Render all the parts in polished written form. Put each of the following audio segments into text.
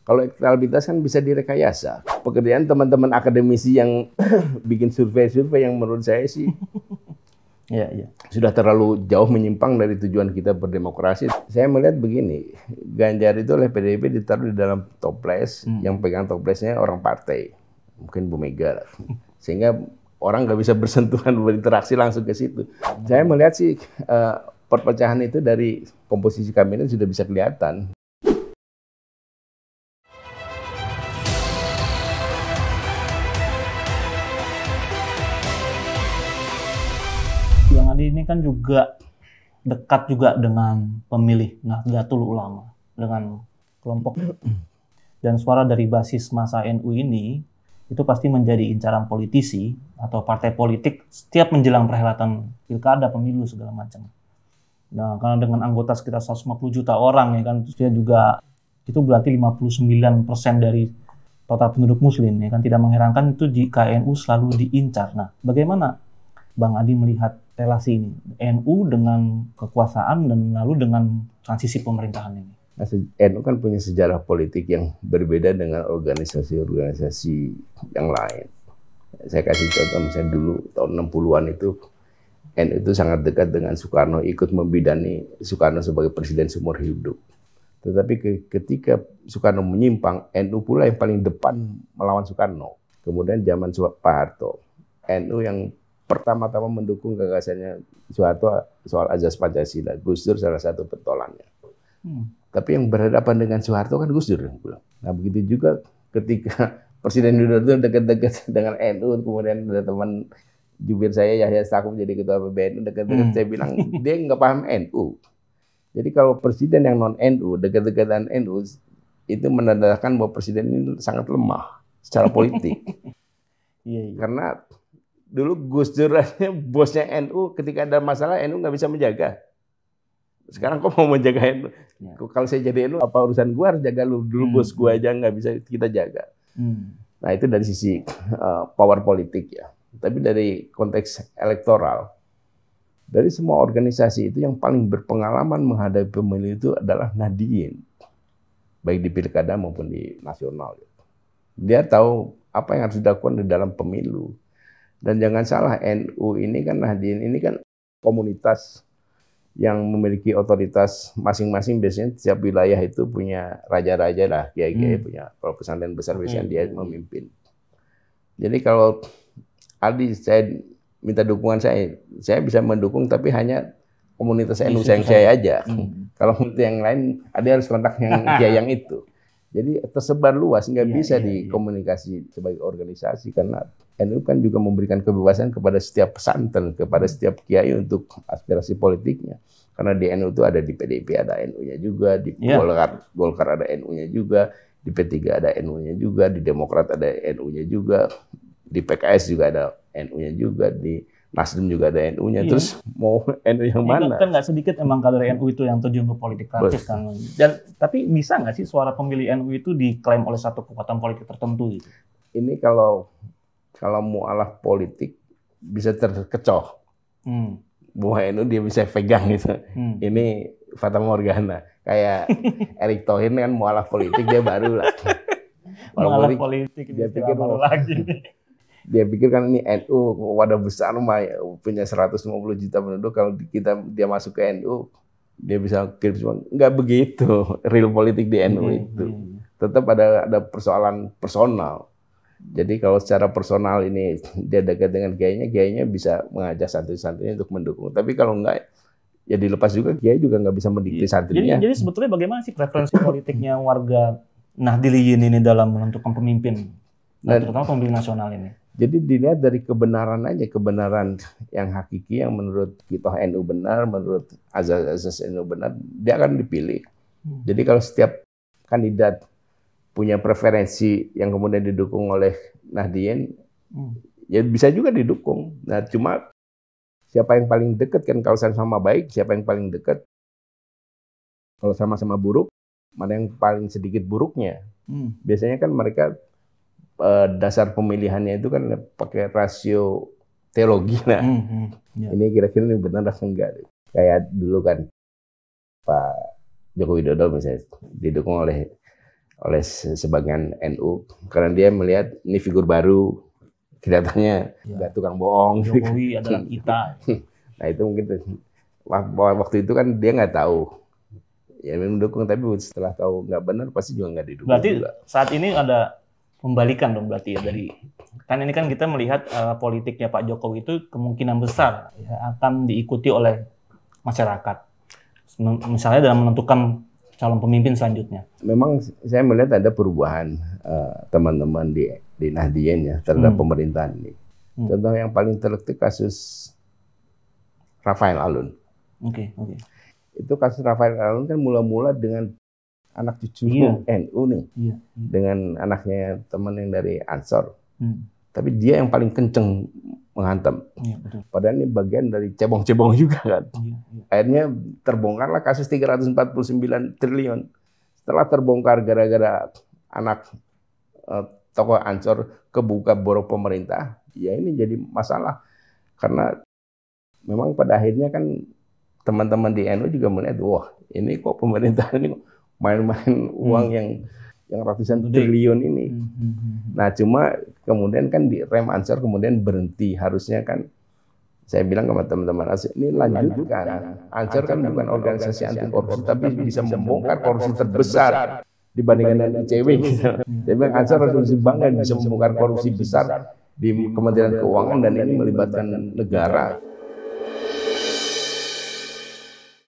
Kalau elektabilitas kan bisa direkayasa. Pekerjaan teman-teman akademisi yang bikin survei-survei yang menurut saya sih sudah terlalu jauh menyimpang dari tujuan kita berdemokrasi. Saya melihat begini, Ganjar itu oleh PDIP ditaruh di dalam toples, yang pegang toplesnya orang partai, mungkin Bu Mega lah. Sehingga orang nggak bisa bersentuhan, berinteraksi langsung ke situ. Saya melihat sih perpecahan itu dari komposisi kabinet sudah bisa kelihatan. Bang Adi ini kan juga dekat juga dengan pemilih Nahdlatul Ulama, dengan kelompok dan suara dari basis massa NU ini itu pasti menjadi incaran politisi atau partai politik setiap menjelang perhelatan pilkada, pemilu segala macam. Nah, karena dengan anggota sekitar 150 juta orang ya kan, dia juga itu berarti 59% dari total penduduk muslim ya kan, tidak mengherankan itu jika NU selalu diincar. Nah, bagaimana Bang Adi melihat relasi ini NU dengan kekuasaan dan lalu dengan transisi pemerintahan ini? NU kan punya sejarah politik yang berbeda dengan organisasi-organisasi yang lain. Saya kasih contoh misalnya dulu tahun 60-an itu NU itu sangat dekat dengan Soekarno, ikut membidani Soekarno sebagai presiden seumur hidup. Tetapi ketika Soekarno menyimpang, NU pula yang paling depan melawan Soekarno. Kemudian zaman Pak Harto, NU yang pertama-tama mendukung gagasannya Soeharto soal azas Pancasila. Gus Dur salah satu pentolannya. Tapi yang berhadapan dengan Soeharto kan Gus Dur. Nah begitu juga ketika Presiden Widodo dekat-dekat dengan NU, kemudian ada teman jubir saya Yahya Stakuf jadi ketua PBNU dekat-dekat, saya bilang dia nggak paham NU. Jadi kalau presiden yang non NU dekat-dekatan NU itu menandakan bahwa presiden ini sangat lemah secara politik. Karena dulu Gus Dur bosnya NU, ketika ada masalah NU nggak bisa menjaga. Sekarang kok mau menjaga NU? Ya. Kalau saya jadi NU, apa urusan gua harus jaga lu? Dulu bos gua aja nggak bisa kita jaga. Nah itu dari sisi power politik ya. Tapi dari konteks elektoral, dari semua organisasi itu yang paling berpengalaman menghadapi pemilu itu adalah Nahdliyin, baik di pilkada maupun di nasional. Dia tahu apa yang harus dilakukan di dalam pemilu. Dan jangan salah, NU ini kan, Nahdliyin ini kan komunitas yang memiliki otoritas masing-masing. Biasanya setiap wilayah itu punya raja-raja lah, kiai-kiai punya, kalau pesantren besar biasanya dia memimpin. Jadi kalau Aldi, saya minta dukungan saya bisa mendukung, tapi hanya komunitas NU saya aja. Kalau untuk yang lain, ada harus kontak yang kiai yang itu. Jadi tersebar luas, nggak bisa dikomunikasi sebagai organisasi, karena NU kan juga memberikan kebebasan kepada setiap pesantren, kepada setiap kiai untuk aspirasi politiknya. Karena di NU itu ada, di PDIP ada NU-nya juga, di Golkar ada NU-nya juga, di P3 ada NU-nya juga, di Demokrat ada NU-nya juga, di PKS juga ada NU-nya juga, di Nasdem juga ada NU-nya. Terus mau NU yang mana? Kan nggak sedikit emang kader NU itu yang terjun ke politik praktis kan. Dan tapi bisa nggak sih suara pemilih NU itu diklaim oleh satu kekuatan politik tertentu gitu? Ini kalau mualaf politik bisa terkecoh. Bahwa NU dia bisa pegang gitu. Ini Fata Morgana. Kayak Erick Thohir kan mualaf politik, dia baru lah. Mualaf politik dia pikir baru lagi. Dia pikir kan ini NU wadah besar, punya 150 juta penduduk, kalau dia masuk ke NU dia bisa kirim semua. Nggak begitu real politik di NU itu. Tetap ada persoalan personal. Jadi kalau secara personal ini dia dekat dengan kiainya bisa mengajak santri-santrinya untuk mendukung. Tapi kalau enggak, ya dilepas juga, kiai juga nggak bisa mendikte santrinya. Jadi sebetulnya bagaimana sih preferensi politiknya warga Nahdliyin ini dalam menentukan pemimpin, terutama pemimpin nasional ini? Jadi dilihat dari kebenaran aja, kebenaran yang hakiki, yang menurut kita NU benar, menurut azas NU benar, dia akan dipilih. Jadi kalau setiap kandidat punya preferensi yang kemudian didukung oleh Nahdliyin, ya bisa juga didukung. Nah cuma siapa yang paling dekat kan, kalau sama-sama baik, siapa yang paling dekat? Kalau sama-sama buruk, mana yang paling sedikit buruknya? Biasanya kan mereka dasar pemilihannya itu kan pakai rasio teologi. Nah, ini kira-kira ini benar atau enggak? Kayak dulu kan Pak Joko Widodo misalnya didukung oleh oleh sebagian NU karena dia melihat ini figur baru, kelihatannya nggak tukang bohong. Jokowi adalah kita. Nah itu mungkin waktu itu kan dia nggak tahu, ya mendukung, tapi setelah tahu nggak benar pasti juga nggak didukung. Berarti juga. Saat ini ada pembalikan dong berarti ya dari kan ini kan kita melihat politiknya Pak Jokowi itu kemungkinan besar ya, akan diikuti oleh masyarakat. Misalnya dalam menentukan calon pemimpin selanjutnya. Memang saya melihat ada perubahan teman-teman di Nahdien ya terhadap pemerintahan ini. Contoh yang paling terdekat kasus Rafael Alun. Oke. Itu kasus Rafael Alun kan mula-mula dengan anak cucu NU nih, dengan anaknya teman yang dari Ansor. Tapi dia yang paling kenceng menghantam. Betul. Padahal ini bagian dari cebong-cebong juga kan. Akhirnya terbongkarlah kasus 349 triliun. Setelah terbongkar gara-gara anak tokoh Ansor kebuka borok pemerintah, ya ini jadi masalah. Karena memang pada akhirnya kan teman-teman di NU juga melihat, wah ini kok pemerintah ini main-main uang yang ratusan triliun ini. Nah cuma kemudian kan di rem Ansor kemudian berhenti. Harusnya kan saya bilang sama teman-teman ini lanjutkan. Ansor kan bukan organisasi anti korupsi tapi bisa membongkar korupsi terbesar dibandingkan dengan ICW. Saya bilang Ansor harus bangga bisa membongkar korupsi besar di Kementerian Keuangan dan ini melibatkan negara.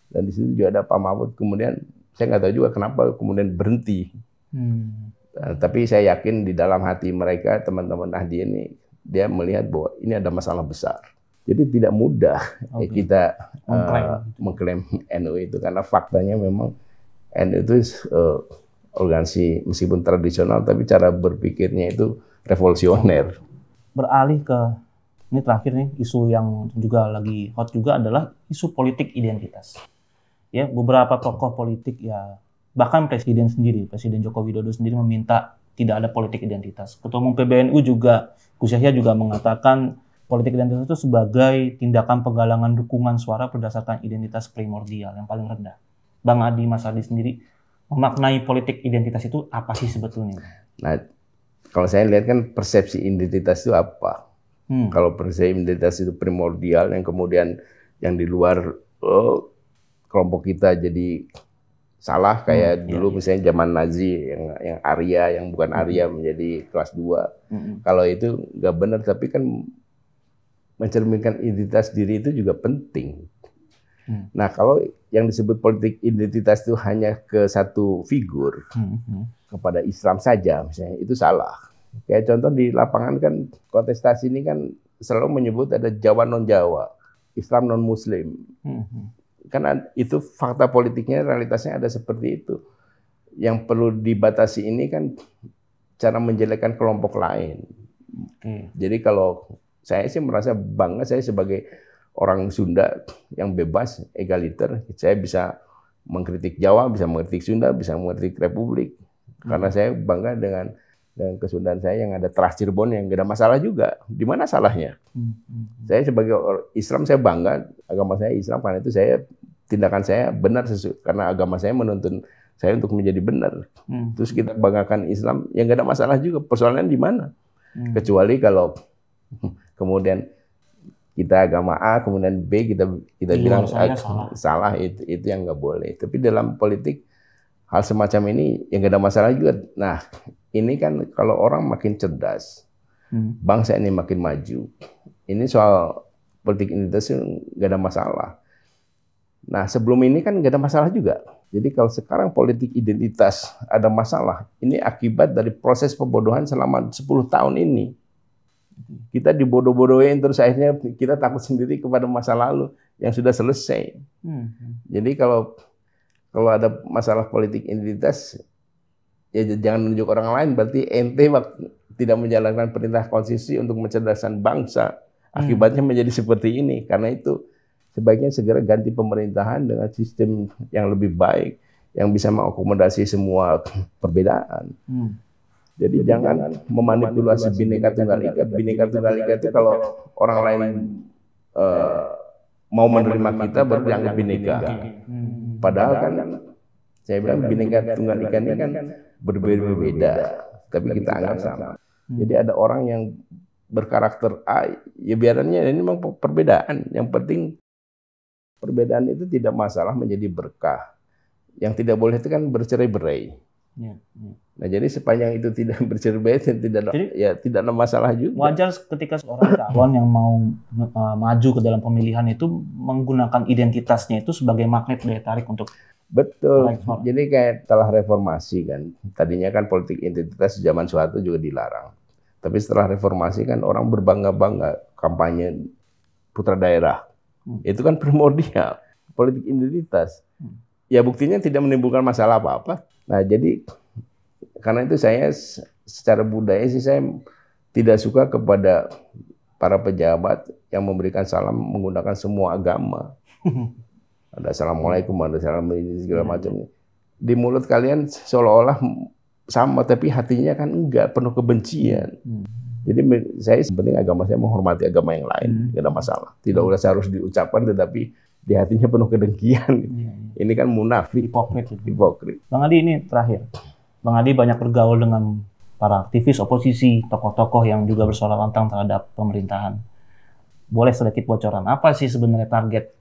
Dan di situ juga ada Pak Mahfud. Kemudian saya nggak tahu juga kenapa kemudian berhenti. Tapi saya yakin di dalam hati mereka teman-teman Nahdien ini dia melihat bahwa ini ada masalah besar. Jadi tidak mudah kita mengklaim NU itu karena faktanya memang NU itu organisasi meskipun tradisional tapi cara berpikirnya itu revolusioner. Beralih ke ini terakhir nih isu yang juga lagi hot juga adalah isu politik identitas. Ya, beberapa tokoh politik ya bahkan Presiden Joko Widodo sendiri meminta tidak ada politik identitas. Ketua Umum PBNU juga Gus Yahya juga mengatakan politik identitas itu sebagai tindakan penggalangan dukungan suara berdasarkan identitas primordial yang paling rendah. Bang Adi, Mas Adi sendiri memaknai politik identitas itu apa sih sebetulnya? Nah, kalau saya lihat kan persepsi identitas itu apa? Kalau persepsi identitas itu primordial yang kemudian yang di luar kelompok kita jadi salah kayak dulu misalnya zaman Nazi yang Arya yang bukan Arya menjadi kelas 2. Kalau itu nggak benar, tapi kan mencerminkan identitas diri itu juga penting. Nah, kalau yang disebut politik identitas itu hanya ke satu figur, kepada Islam saja misalnya, itu salah. Kayak contoh di lapangan kan kontestasi ini kan selalu menyebut ada Jawa non-Jawa, Islam non-Muslim. Karena itu fakta politiknya, realitasnya ada seperti itu. Yang perlu dibatasi ini kan cara menjelekkan kelompok lain. Jadi kalau saya sih merasa bangga saya sebagai orang Sunda yang bebas, egaliter. Saya bisa mengkritik Jawa, bisa mengkritik Sunda, bisa mengkritik Republik. Karena saya bangga dengan kesundaan saya yang ada Trans Cirebon yang gak ada masalah juga. Di mana salahnya? Saya sebagai Islam saya bangga, agama saya Islam, karena itu tindakan saya benar karena agama saya menuntun saya untuk menjadi benar. Terus kita banggakan Islam yang gak ada masalah juga. Persoalannya di mana? Kecuali kalau kemudian kita agama A, kemudian B kita bilang salah, itu yang nggak boleh. Tapi dalam politik hal semacam ini yang gak ada masalah juga. Nah, ini kan kalau orang makin cerdas, bangsa ini makin maju. Ini soal politik identitas nggak ada masalah. Nah, sebelum ini kan nggak ada masalah juga. Jadi kalau sekarang politik identitas ada masalah, ini akibat dari proses pembodohan selama 10 tahun ini. Kita dibodoh-bodohin terus akhirnya kita takut sendiri kepada masa lalu yang sudah selesai. Jadi kalau ada masalah politik identitas, ya jangan menunjuk orang lain, berarti ente tidak menjalankan perintah konstitusi untuk mencerdaskan bangsa. Akibatnya menjadi seperti ini. Karena itu sebaiknya segera ganti pemerintahan dengan sistem yang lebih baik, yang bisa mengakomodasi semua perbedaan. Jadi jangan memanipulasi Bhinneka Tunggal Ika. Bhinneka Tunggal Ika itu kalau orang lain mau menerima kita baru dianggap bineka. Padahal kan saya bilang Bhinneka Tunggal Ika ini kan berbeda-beda, tapi kita anggap sama. Jadi ada orang yang berkarakter A, ya biarannya ini memang perbedaan. Yang penting perbedaan itu tidak masalah, menjadi berkah. Yang tidak boleh itu kan bercerai-berai. Nah, jadi sepanjang itu tidak bercerai-berai, tidak ada masalah juga. Wajar ketika seorang calon yang mau maju ke dalam pemilihan itu menggunakan identitasnya itu sebagai magnet daya tarik untuk. Betul. Jadi kayak setelah reformasi kan, tadinya kan politik identitas zaman Soeharto juga dilarang. Tapi setelah reformasi kan orang berbangga-bangga kampanye putra daerah. Itu kan primordial, politik identitas. Ya buktinya tidak menimbulkan masalah apa-apa. Nah jadi karena itu saya secara budaya sih saya tidak suka kepada para pejabat yang memberikan salam menggunakan semua agama. Ada assalamualaikum, ada salam ini segala macam. Di mulut kalian seolah-olah sama, tapi hatinya kan enggak, penuh kebencian. Jadi saya penting agama saya menghormati agama yang lain, tidak ada masalah. Tidak usah harus diucapkan, tetapi di hatinya penuh kedengkian. Ini kan munafik, hipokrit. Bang Adi, ini terakhir. Bang Adi banyak bergaul dengan para aktivis oposisi, tokoh-tokoh yang juga bersuara lantang terhadap pemerintahan. Boleh sedikit bocoran, apa sih sebenarnya target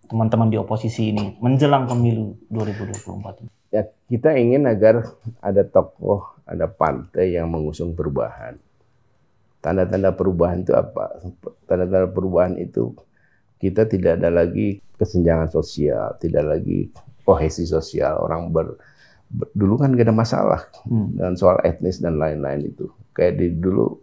teman-teman di oposisi ini menjelang pemilu 2024 ini? Ya, kita ingin agar ada tokoh, ada partai yang mengusung perubahan. Tanda-tanda perubahan itu apa? Tanda-tanda perubahan itu kita tidak ada lagi kesenjangan sosial, tidak lagi kohesi sosial. Orang dulu kan gak ada masalah dengan soal etnis dan lain-lain itu. Kayak dulu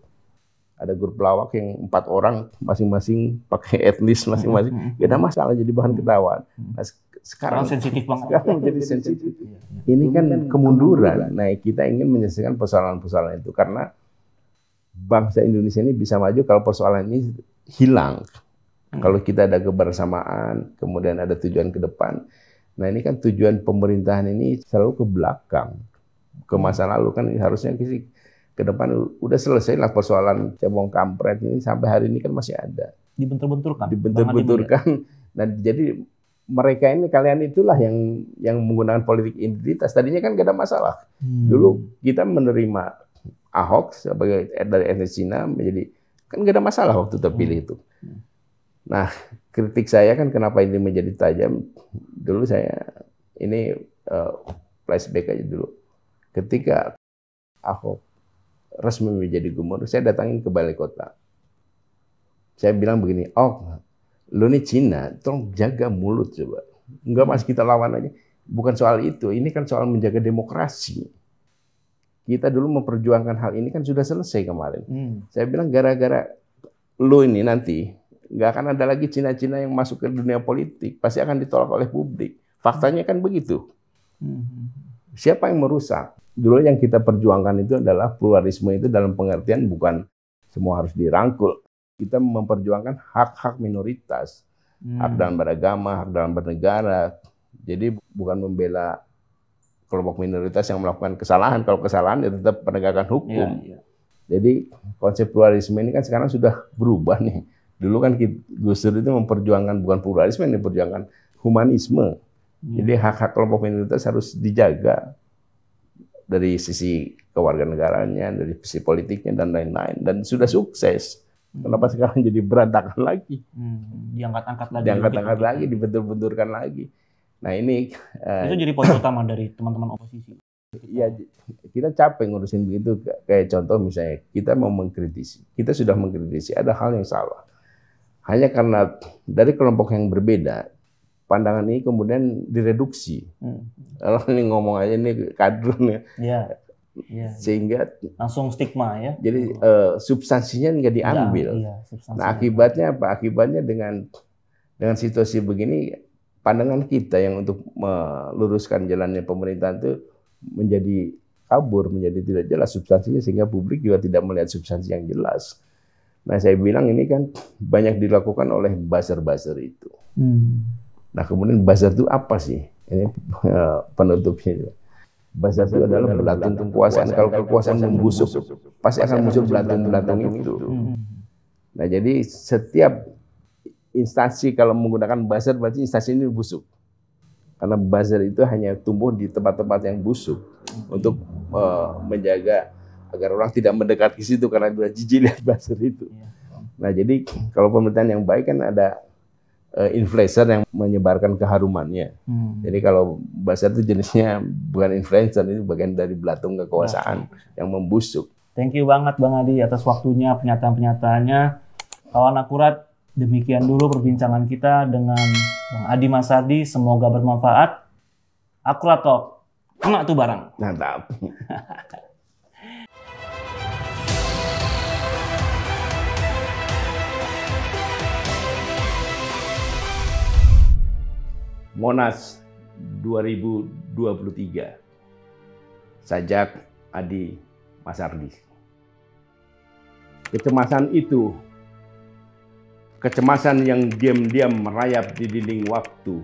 ada grup pelawak yang 4 orang masing-masing pakai etnis masing-masing, gak ada masalah, jadi bahan ketawaan. Nah, sekarang sensitif banget. Sekarang jadi sensitif. Ini kan kemunduran. Nah, kita ingin menyelesaikan persoalan-persoalan itu karena bangsa Indonesia ini bisa maju kalau persoalan ini hilang. Kalau kita ada kebersamaan, kemudian ada tujuan ke depan. Nah, ini kan tujuan pemerintahan ini selalu ke belakang. Ke masa lalu kan harusnya ke depan udah selesai lah persoalan cebong kampret ini, sampai hari ini kan masih ada. Dibentur-benturkan. Dibentur-benturkan. Nah, jadi mereka ini, kalian itulah yang menggunakan politik identitas. Tadinya kan gak ada masalah. Dulu kita menerima Ahok sebagai dari etnis Cina menjadi, kan gak ada masalah waktu terpilih itu. Nah, kritik saya kan kenapa ini menjadi tajam. Dulu saya ini flashback aja dulu. Ketika Ahok resmi menjadi gubernur, saya datangin ke balai kota. Saya bilang begini, oh, lu nih Cina, tolong jaga mulut coba. Enggak mas, kita lawan aja. Bukan soal itu, ini kan soal menjaga demokrasi. Kita dulu memperjuangkan hal ini kan sudah selesai kemarin. Saya bilang gara-gara lu ini nanti, nggak akan ada lagi Cina-Cina yang masuk ke dunia politik. Pasti akan ditolak oleh publik. Faktanya kan begitu. Siapa yang merusak? Dulu yang kita perjuangkan itu adalah pluralisme, itu dalam pengertian bukan semua harus dirangkul. Kita memperjuangkan hak-hak minoritas, hak dalam beragama, hak dalam bernegara. Jadi bukan membela kelompok minoritas yang melakukan kesalahan. Kalau kesalahan ya tetap penegakan hukum. Jadi konsep pluralisme ini kan sekarang sudah berubah nih. Dulu kan Gus Dur itu memperjuangkan bukan pluralisme, yang diperjuangkan humanisme. Jadi hak-hak kelompok minoritas harus dijaga. Dari sisi kewarganegaraannya, dari sisi politiknya, dan lain-lain. Dan sudah sukses. Kenapa sekarang jadi berantakan lagi? Diangkat-angkat lagi. Diangkat-angkat lagi, dibentur-benturkan lagi. Nah ini... itu jadi poin utama dari teman-teman oposisi. Iya, kita capek ngurusin begitu. Kayak contoh misalnya, kita mau mengkritisi. Kita sudah mengkritisi, ada hal yang salah. Hanya karena dari kelompok yang berbeda, pandangan ini kemudian direduksi. Kalau ini ngomong aja ini kadrun ya. Sehingga langsung stigma ya. Jadi substansinya nggak diambil. Nah akibatnya apa? Akibatnya dengan situasi begini, pandangan kita yang untuk meluruskan jalannya pemerintahan itu menjadi kabur, menjadi tidak jelas substansinya, sehingga publik juga tidak melihat substansi yang jelas. Nah saya bilang ini kan banyak dilakukan oleh buzzer-buzzer itu. Nah kemudian buzzer itu apa sih? Ini penutupnya. Buzzer itu adalah belatung kekuasaan. Kalau kekuasaan membusuk, pasti akan muncul belatung-belatung itu. Nah jadi setiap instansi kalau menggunakan buzzer berarti instansi ini busuk. Karena buzzer itu hanya tumbuh di tempat-tempat yang busuk untuk menjaga agar orang tidak mendekat ke situ karena sudah jijik lihat buzzer itu. Nah, jadi kalau pemerintahan yang baik kan ada influencer yang menyebarkan keharumannya. Jadi kalau buzzer itu jenisnya bukan influencer, itu bagian dari belatung kekuasaan yang membusuk. Thank you banget Bang Adi atas waktunya, pernyataan-pernyataannya. Kawan Akurat, demikian dulu perbincangan kita dengan Bang Adi Masardi. Semoga bermanfaat. Akurat Talk, kena tuh barang. Mantap. Monas 2023. Sajak Adi Masardi. Kecemasan itu, kecemasan yang diam-diam merayap di dinding waktu,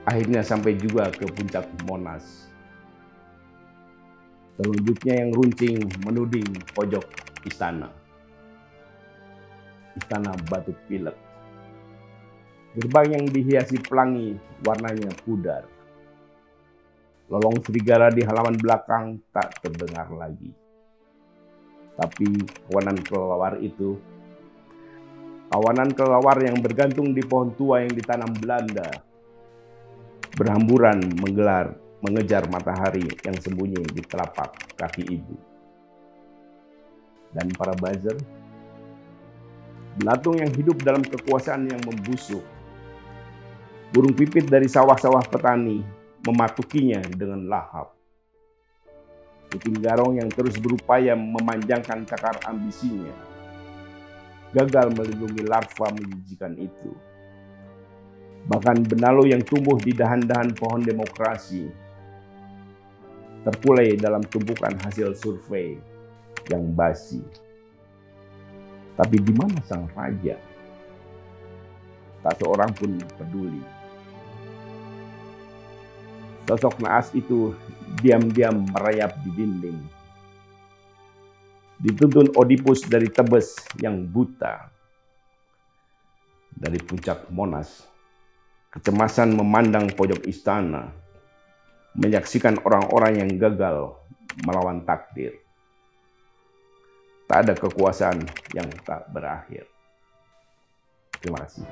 akhirnya sampai juga ke puncak Monas. Telunjuknya yang runcing menuding pojok istana. Istana batu pilek. Gerbang yang dihiasi pelangi warnanya pudar. Lolong serigala di halaman belakang tak terdengar lagi. Tapi kawanan kelelawar itu, kawanan kelelawar yang bergantung di pohon tua yang ditanam Belanda, berhamburan mengejar matahari yang sembunyi di telapak kaki ibu. Dan para buzzer, belatung yang hidup dalam kekuasaan yang membusuk, burung pipit dari sawah-sawah petani mematukinya dengan lahap. Kucing garong yang terus berupaya memanjangkan cakar ambisinya, gagal melindungi larva menjijikan itu. Bahkan benalu yang tumbuh di dahan-dahan pohon demokrasi terkulai dalam tumpukan hasil survei yang basi. Tapi di mana sang raja? Tak seorang pun peduli. Sosok naas itu diam-diam merayap di dinding. Dituntun Oedipus dari Tebes yang buta. Dari puncak Monas, kecemasan memandang pojok istana, menyaksikan orang-orang yang gagal melawan takdir. Tak ada kekuasaan yang tak berakhir. Terima kasih.